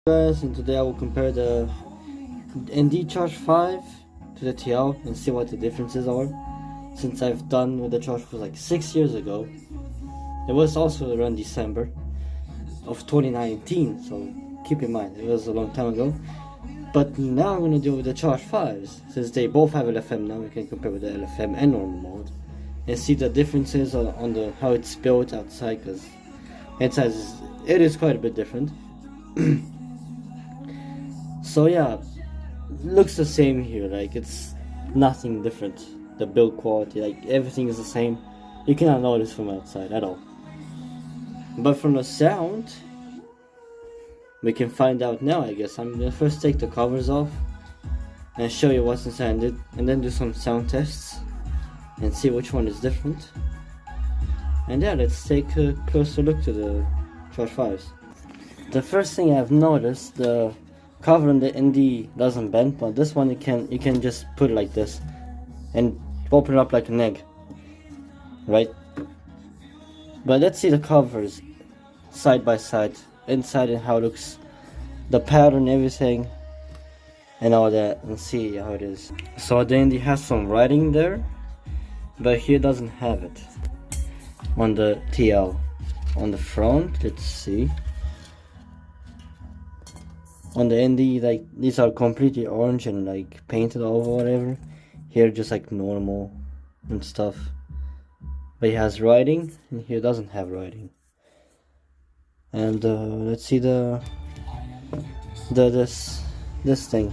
Guys, and today I will compare the ND Charge 5 to the TL and see what the differences are, since I've done with the Charge for like 6 years ago. It was also around December of 2019, so keep in mind it was a long time ago. But now I'm gonna do with the Charge 5s, since they both have LFM now. We can compare with the LFM and normal mode and see the differences on the how it's built outside, because inside it is quite a bit different. So yeah, looks the same here, like it's nothing different. The build quality, like everything is the same. You cannot notice from outside at all. But from the sound, we can find out now, I guess. I'm gonna first take the covers off and show you what's inside it, and then do some sound tests and see which one is different. And yeah, let's take a closer look to the Charge 5s. The first thing I've noticed, the cover on the ND doesn't bend, but this one you can just put it like this and open it up like an egg, right? But let's see the covers side by side, inside and how it looks, the pattern, everything and all that, and see how it is. So the ND has some writing there, but here doesn't have it. On the TL, on the front, let's see. On the ND, like these are completely orange and like painted over, whatever. Here just like normal and stuff. But it has writing, and here doesn't have writing. And let's see this thing,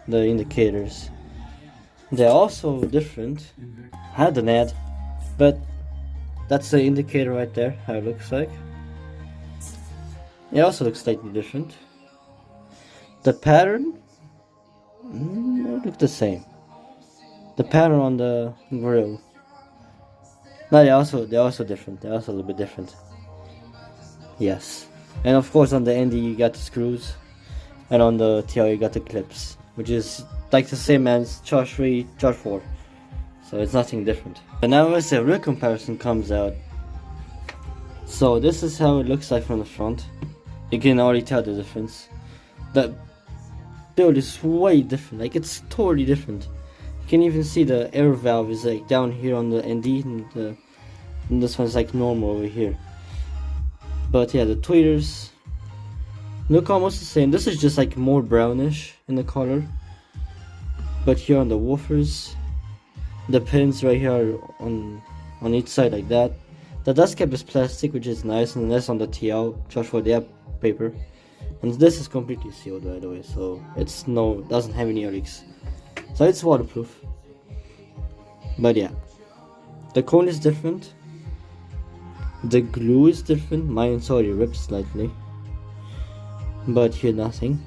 the indicators. They're also different. I had an ad, but that's the indicator right there, how it looks like. It also looks slightly different. The pattern, look the same. The pattern on the grill. No, they're also different. They're also a little bit different. Yes, and of course on the ND you got the screws, and on the TL you got the clips, which is like the same as Charge 3, Charge 4. So it's nothing different. And now as the real comparison comes out, so this is how it looks like from the front. You can already tell the difference. The build is way different, like it's totally different. You can even see the air valve is like down here on the ND, and this one's like normal over here. But yeah, the tweeters look almost the same. This is just like more brownish in the color. But here on the woofers, the pins right here on each side like that. The dust cap is plastic, which is nice, and that's on the TL Charge 4 the paper. And this is completely sealed, by the way, so it's doesn't have any leaks, so it's waterproof. But yeah, the cone is different. The glue is different. Mine's already ripped slightly, but here nothing.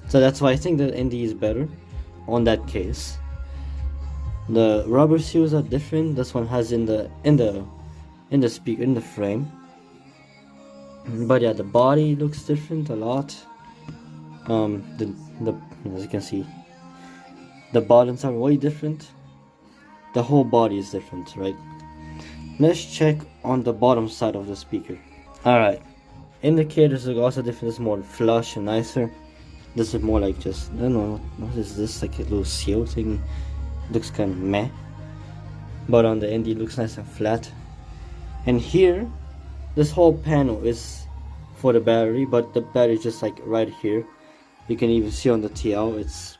So that's why I think the ND is better on that case. The rubber seals are different. This one has in the speaker, in the frame. But yeah, the body looks different a lot. As you can see, the buttons are way different. The whole body is different, right? Let's check on the bottom side of the speaker. Alright, indicators look also different. It's more flush and nicer. This is more like just, I don't know, what is this, like a little seal thing. Looks kind of meh. But on the ND it looks nice and flat. And here, this whole panel is for the battery, but the battery is just like right here. You can even see on the TL, it's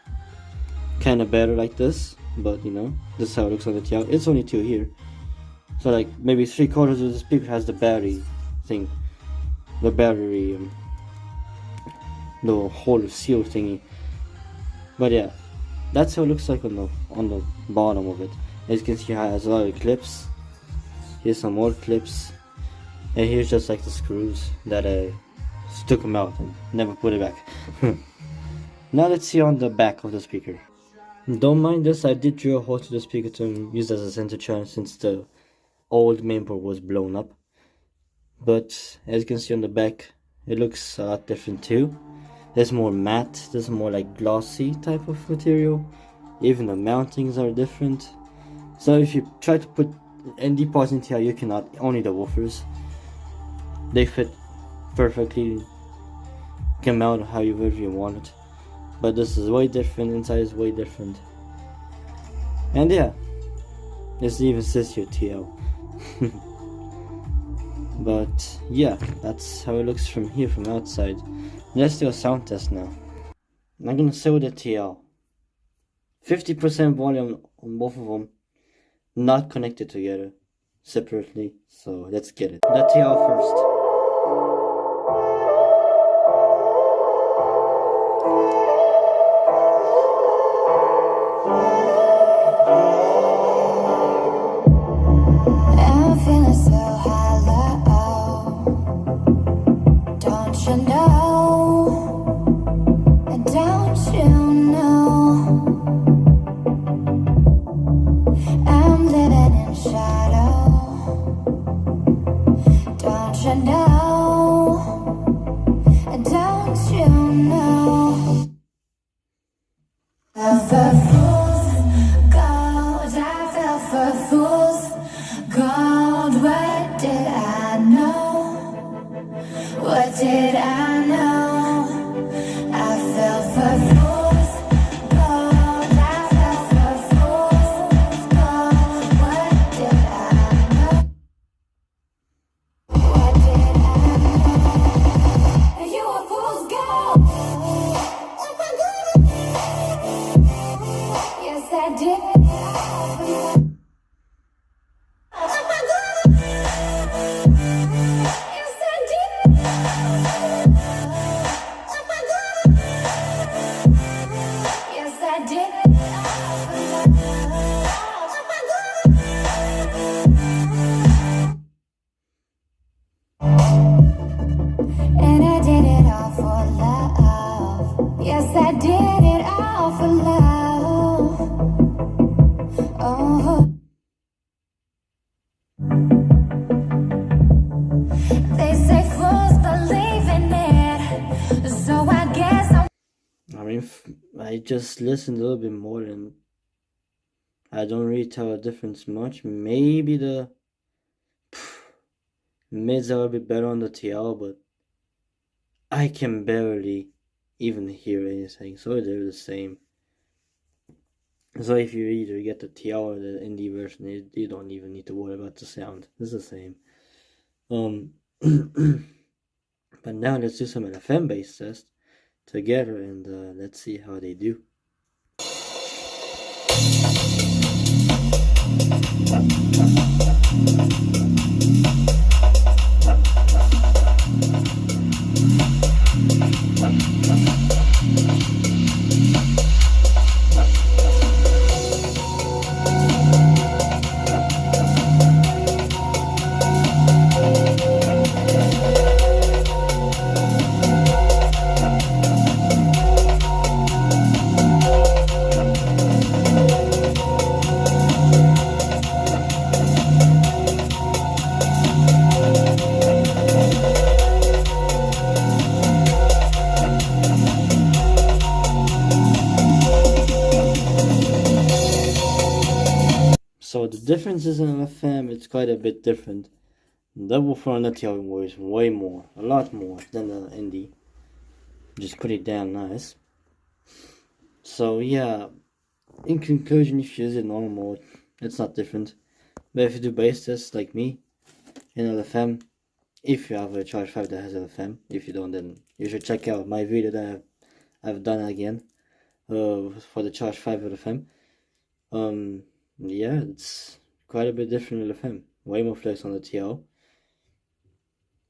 kind of better like this, but you know, this is how it looks on the TL. It's only 2 here, so like maybe 3/4 of the speaker has the battery thing, the battery, the whole seal thingy. But yeah, that's how it looks like on the bottom of it. As you can see, it has a lot of clips. Here's some more clips. And here's just like the screws that I took them out and never put it back. Now let's see on the back of the speaker. Don't mind this, I did drill a hole to the speaker to use as a center channel since the old mainboard was blown up. But as you can see on the back, it looks a lot different too. There's more matte, there's more like glossy type of material. Even the mountings are different. So if you try to put ND parts in TL, you cannot, only the woofers. They fit perfectly can mount however you want it. But this is way different, inside is way different. And yeah, this even says here TL. But yeah, that's how it looks from here, from outside. Let's do a sound test now. I'm gonna show the TL. 50% volume on both of them, not connected together, separately. So let's get it. The TL first. I'm feeling so hollow. Don't you know? Don't you know? I'm living in shadow. Don't you know? Don't you know? I fell for fools gold. I fell for fools gold. What did I know? What did I know? I fell for fools gold. I fell for fools gold. What did I know? What did I know? You were fool's gold. Yes, I did. Yes, I did. Yes, I did. And I did it all for love. Yes, I did it all for love. Oh. They say fools believe in it, so I guess I mean, I just listened a little bit more and I don't really tell a difference much. Maybe the mids are a bit better on the TL, but I can barely even hear anything, so they're the same. So if you either get the TL or the indie version, you don't even need to worry about the sound. It's the same. But now let's do some LFM based tests together and let's see how they do. So the differences in LFM, it's quite a bit different. The woofer on the TL was way more, a lot more than the indie, which is pretty damn nice. So yeah, in conclusion, if you use it normal mode, it's not different. But if you do bass tests like me in LFM, if you have a Charge 5 that has LFM, if you don't, then you should check out my video that I've done again for the Charge 5 LFM. Yeah, it's quite a bit different LFM. Way more flex on the TL.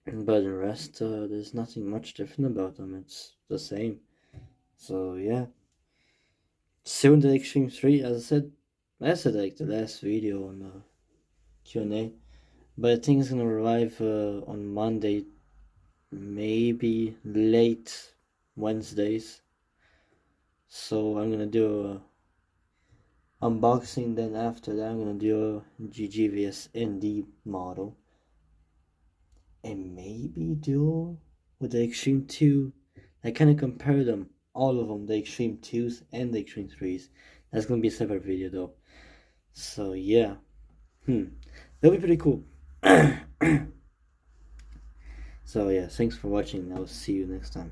But the rest, there's nothing much different about them. It's the same. So yeah. Soon the Extreme 3, as I said like the last video on the Q&A. But I think it's gonna arrive on Monday, maybe late Wednesdays. So I'm gonna do a unboxing, then after that I'm gonna do a GGVS ND model. And maybe duo with the Extreme 2. I kinda compare them, all of them, the Extreme 2s and the Extreme 3s. That's gonna be a separate video though. So yeah. That'll be pretty cool. So yeah, thanks for watching. I'll see you next time.